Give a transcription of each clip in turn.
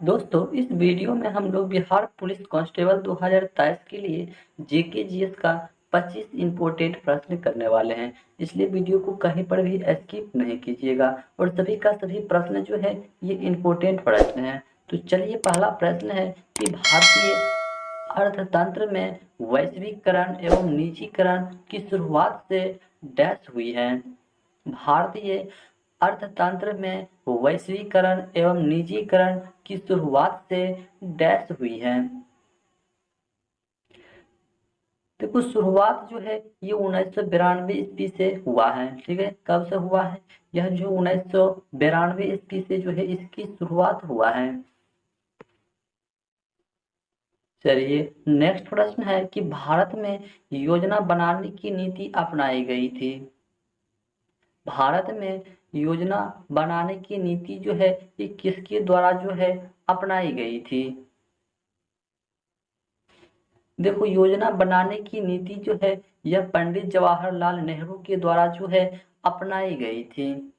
दोस्तों, इस वीडियो में हम लोग बिहार पुलिस कांस्टेबल 2023 के लिए जीके जीएस का 25 इम्पोर्टेंट प्रश्न करने वाले हैं। इसलिए वीडियो को कहीं पर भी स्किप नहीं कीजिएगा और सभी का सभी प्रश्न जो है ये इम्पोर्टेंट प्रश्न है। तो चलिए, पहला प्रश्न है कि भारतीय अर्थतंत्र में वैश्वीकरण एवं निजीकरण की शुरुआत से डैश हुई है। भारतीय अर्थतंत्र में वैश्वीकरण एवं निजीकरण की शुरुआत से डैश हुई है। देखो, शुरुआत जो है ये 1992 ईस्वी से हुआ है। ठीक है, कब से हुआ है? यह जो 1992 ईस्वी से जो है इसकी शुरुआत हुआ है। चलिए, नेक्स्ट प्रश्न है कि भारत में योजना बनाने की नीति अपनाई गई थी। भारत में योजना बनाने की नीति जो है ये किसके द्वारा जो है अपनाई गई थी? देखो, योजना बनाने की नीति जो है यह पंडित जवाहरलाल नेहरू के द्वारा जो है अपनाई गई थी।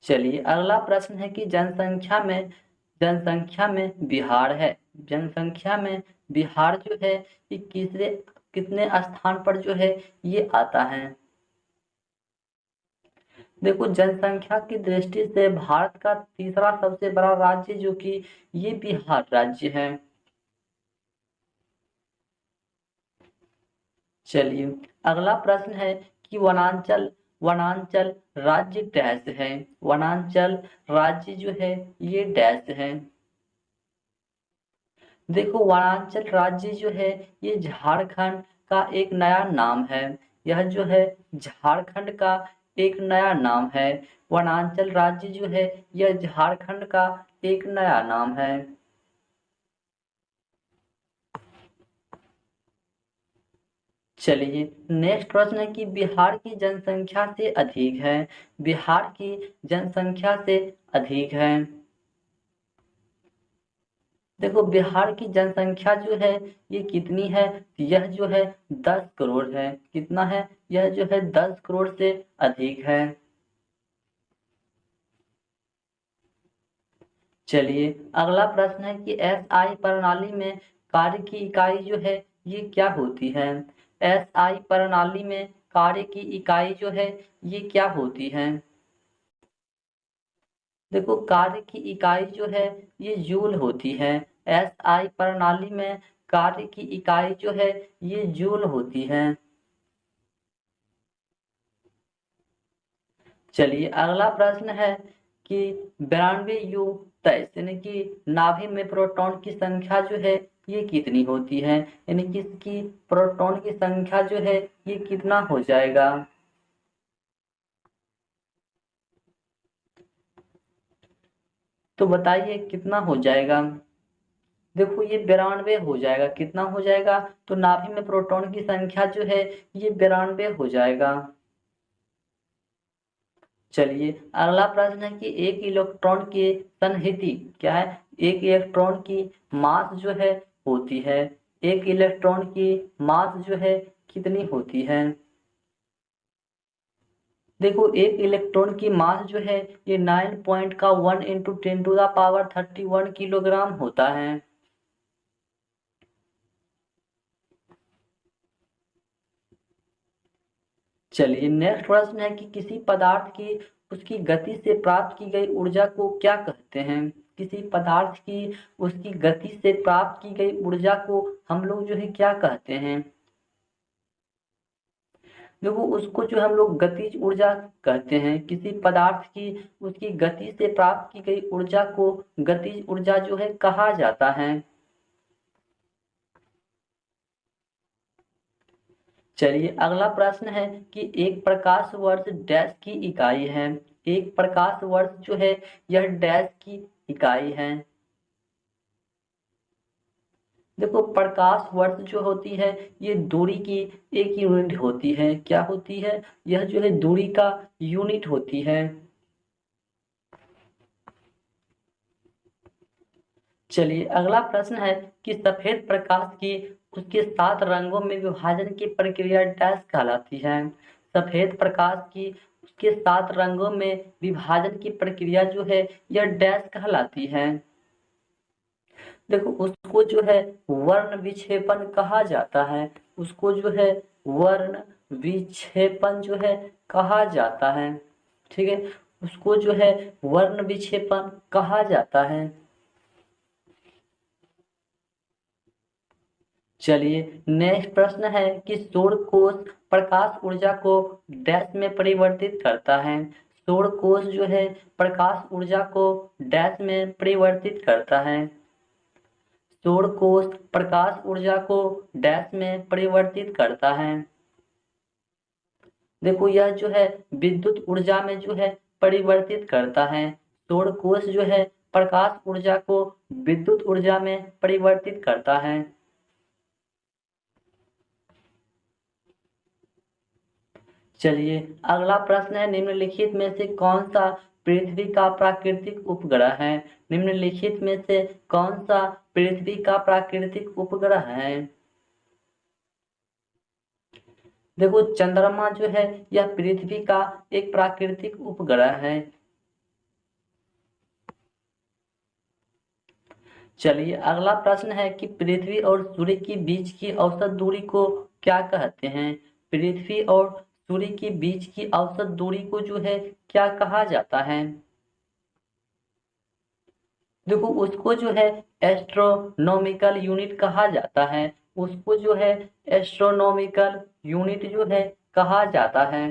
चलिए, अगला प्रश्न है कि जनसंख्या में बिहार है। जनसंख्या में बिहार जो है ये कितने स्थान पर जो है ये आता है? देखो, जनसंख्या की दृष्टि से भारत का तीसरा सबसे बड़ा राज्य जो कि ये बिहार राज्य है। चलिए, अगला प्रश्न है कि वनांचल वनांचल राज्य डैश है। वनांचल राज्य जो है ये डैश है। देखो, वनांचल राज्य जो है ये झारखंड का एक नया नाम है। यह जो है झारखंड का एक नया नाम है। वनांचल राज्य जो है यह झारखंड का एक नया नाम है। चलिए, नेक्स्ट प्रश्न है कि बिहार की जनसंख्या से अधिक है। बिहार की जनसंख्या से अधिक है। देखो, बिहार की जनसंख्या जो है ये कितनी है? यह जो है 10 करोड़ है। कितना है? यह जो है 10 करोड़ से अधिक है। चलिए, अगला प्रश्न है कि एसआई प्रणाली में कार्य की इकाई जो है ये क्या होती है? एसआई प्रणाली में कार्य की इकाई जो है ये क्या होती है? देखो, कार्य की इकाई जो है ये जूल होती है। एसआई प्रणाली में कार्य की इकाई जो है ये जूल होती है। चलिए, अगला प्रश्न है कि 92 23 यानी कि नाभि में प्रोटॉन की संख्या जो है ये कितनी होती है? यानी कि इसकी प्रोटॉन की संख्या जो है ये कितना हो जाएगा? तो बताइए कितना हो जाएगा? देखो, ये 92 हो जाएगा। कितना हो जाएगा? तो नाभि में प्रोटॉन की संख्या जो है ये 92 हो जाएगा। चलिए, अगला प्रश्न है कि एक इलेक्ट्रॉन की सन्निहिति क्या है? एक इलेक्ट्रॉन की मास जो है होती है। एक इलेक्ट्रॉन की मास जो है कितनी होती है? देखो, एक इलेक्ट्रॉन की मास जो है ये 9 पॉइंट का 1 into 10 to the power 31 kilogram होता है। चलिए, नेक्स्ट प्रश्न है कि किसी पदार्थ की उसकी गति से प्राप्त की गई ऊर्जा को क्या कहते हैं? किसी पदार्थ की उसकी गति से प्राप्त की गई ऊर्जा को हम लोग जो है क्या कहते हैं? देखो, उसको जो हम लोग गतिज ऊर्जा कहते हैं। किसी पदार्थ की उसकी गति से प्राप्त की गई ऊर्जा को गतिज ऊर्जा जो है कहा जाता है। चलिए, अगला प्रश्न है कि एक प्रकाश वर्ष डैश की इकाई है। एक प्रकाश वर्ष जो है यह डैश की इकाई है। देखो, प्रकाश वर्ष जो होती है ये दूरी की एक यूनिट होती है। क्या होती है? यह जो है दूरी का यूनिट होती है। चलिए, अगला प्रश्न है कि सफेद प्रकाश की उसके 7 रंगों में विभाजन की प्रक्रिया डैश कहलाती है। सफेद प्रकाश की उसके 7 रंगों में विभाजन की प्रक्रिया जो है यह डैश कहलाती है। देखो उसको जो है वर्ण विक्षेपण कहा जाता है, उसको जो है वर्ण विक्षेपण जो है कहा जाता है। ठीक है, उसको जो है वर्ण विक्षेपण कहा जाता है। चलिए नेक्स्ट प्रश्न है कि सौर कोष प्रकाश ऊर्जा को डैश में परिवर्तित करता है। सौर कोष जो है प्रकाश ऊर्जा को डैश में परिवर्तित करता है। सौर कोष प्रकाश ऊर्जा को डैश में परिवर्तित करता है। देखो यह जो है विद्युत ऊर्जा में जो है परिवर्तित करता है। सौर कोष जो है प्रकाश ऊर्जा को विद्युत ऊर्जा में परिवर्तित करता है। चलिए अगला प्रश्न है, निम्नलिखित में से कौन सा पृथ्वी का प्राकृतिक उपग्रह है। निम्नलिखित में से कौन सा पृथ्वी का प्राकृतिक उपग्रह है। देखो चंद्रमा जो है यह पृथ्वी का एक प्राकृतिक उपग्रह है। चलिए अगला प्रश्न है कि पृथ्वी और सूर्य के बीच की औसत दूरी को क्या कहते हैं। पृथ्वी और सूर्य के बीच की औसत दूरी को जो है क्या कहा जाता है। देखो उसको जो है एस्ट्रोनॉमिकल यूनिट कहा जाता है। उसको जो है एस्ट्रोनॉमिकल यूनिट जो है कहा जाता है।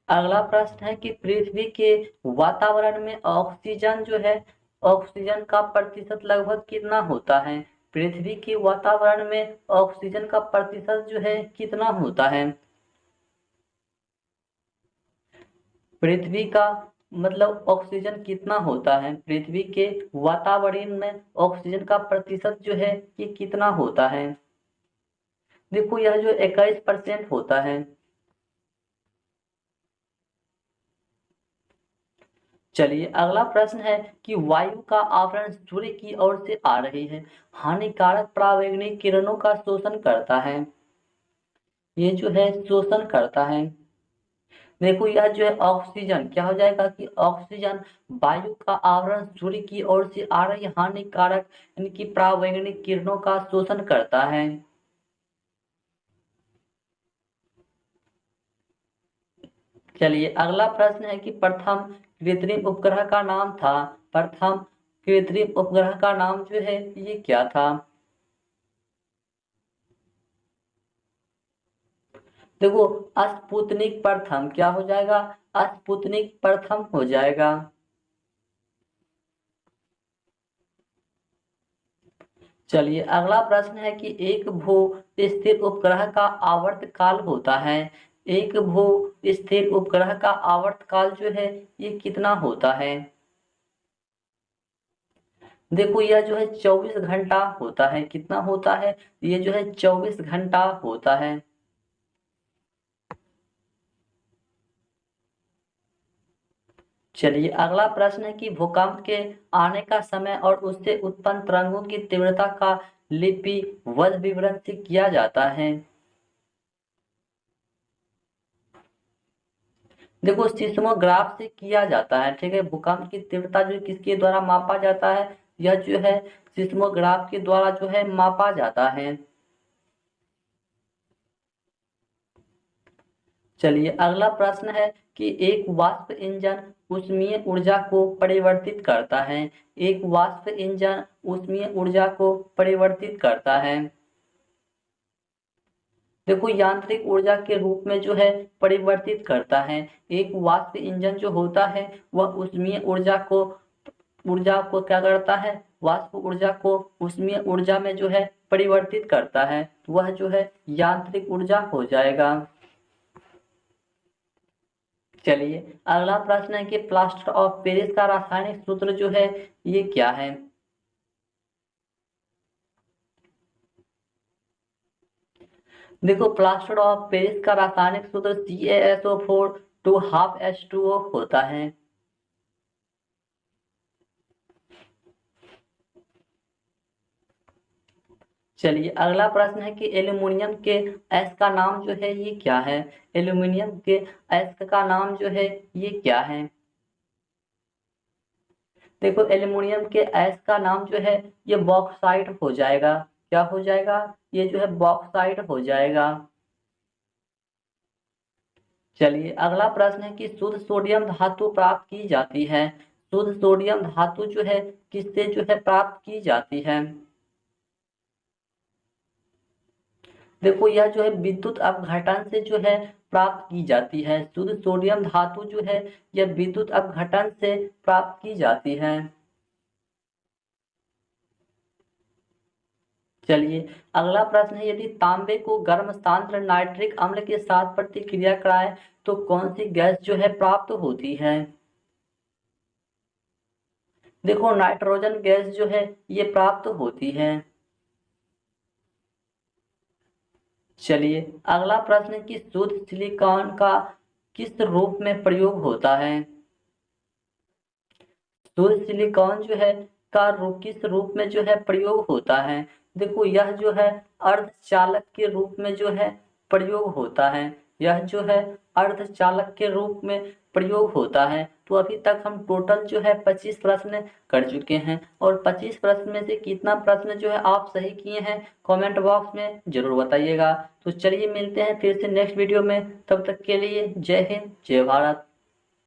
अगला प्रश्न है कि पृथ्वी के वातावरण में ऑक्सीजन जो है ऑक्सीजन का प्रतिशत लगभग कितना होता है। पृथ्वी के वातावरण में ऑक्सीजन का प्रतिशत जो है कितना होता है। पृथ्वी का मतलब ऑक्सीजन कितना होता है, पृथ्वी के वातावरण में ऑक्सीजन का प्रतिशत जो है ये कितना होता है। देखो यह जो 21% होता है। चलिए अगला प्रश्न है कि वायु का आवरण सूर्य की ओर से आ रही है, हानिकारक परावैंगनिक किरणों का शोषण करता है। ये जो है शोषण करता है। देखो यह जो है ऑक्सीजन क्या हो जाएगा कि ऑक्सीजन वायु का आवरण सूर्य की ओर से आ रही हानिकारक इनकी परावैंगनिक किरणों का शोषण करता है। चलिए अगला प्रश्न है कि प्रथम कृत्रिम उपग्रह का नाम था। प्रथम कृत्रिम उपग्रह का नाम जो है ये क्या था। देखो स्पुतनिक प्रथम क्या हो जाएगा, स्पुतनिक प्रथम हो जाएगा। चलिए अगला प्रश्न है कि एक भू स्थिर उपग्रह का आवर्त काल होता है। एक भू स्थिर उपग्रह का आवर्त काल जो है ये कितना होता है। देखो यह जो है 24 घंटा होता है। कितना होता है, ये जो है 24 घंटा होता है। चलिए अगला प्रश्न है कि भूकंप के आने का समय और उससे उत्पन्न तरंगों की तीव्रता का लिपिबद्ध विवरण से किया जाता है। देखो सिस्मोग्राफ से किया जाता है। ठीक है, भूकंप की तीव्रता जो किसके द्वारा मापा जाता है, यह जो है सिस्मोग्राफ के द्वारा जो है मापा जाता है। चलिए अगला प्रश्न है कि एक वाष्प इंजन ऊष्मीय ऊर्जा को परिवर्तित करता है। एक वाष्प इंजन ऊष्मीय ऊर्जा को परिवर्तित करता है। देखो यांत्रिक ऊर्जा के रूप में जो है परिवर्तित करता है। एक वाष्प इंजन जो होता है वह ऊर्जा को क्या करता है, वाष्प ऊर्जा को ऊष्मीय ऊर्जा में जो है परिवर्तित करता है। वह जो है यांत्रिक ऊर्जा हो जाएगा। चलिए अगला प्रश्न है कि प्लास्टर ऑफ पेरिस का रासायनिक सूत्र जो है ये क्या है। देखो प्लास्टर ऑफ पेरिस का रासायनिक सूत्र CaSO4 टू हाफ H2O होता है। चलिए अगला प्रश्न है कि एल्यूमिनियम के एस का नाम जो है ये क्या है। एल्यूमिनियम के एस का नाम जो है ये क्या है। देखो एल्यूमिनियम के एस का नाम जो है ये बॉक्साइट हो जाएगा। क्या हो जाएगा, ये जो है बॉक्साइट हो जाएगा। चलिए अगला प्रश्न है कि शुद्ध सोडियम धातु प्राप्त की जाती है। शुद्ध सोडियम धातु जो है किससे जो है प्राप्त की जाती है। देखो यह जो है विद्युत अपघटन से जो है प्राप्त की जाती है। शुद्ध सोडियम धातु जो है यह विद्युत अपघटन से प्राप्त की जाती है। चलिए अगला प्रश्न है यदि तांबे को गर्म सांद्र नाइट्रिक अम्ल के साथ प्रतिक्रिया कराए तो कौन सी गैस जो है प्राप्त होती है। देखो नाइट्रोजन गैस जो है ये प्राप्त होती है। चलिए अगला प्रश्न है कि शुद्ध सिलिकॉन का किस रूप में प्रयोग होता है। शुद्ध सिलिकॉन जो है का रूप किस रूप में जो है प्रयोग होता है। देखो यह जो है अर्धचालक के रूप में जो है प्रयोग होता है। यह जो है अर्धचालक के रूप में प्रयोग होता है। तो अभी तक हम टोटल जो है 25 प्रश्न कर चुके हैं और 25 प्रश्न में से कितना प्रश्न जो है आप सही किए हैं कमेंट बॉक्स में जरूर बताइएगा। तो चलिए मिलते हैं फिर से नेक्स्ट वीडियो में, तब तक के लिए जय हिंद जय भारत।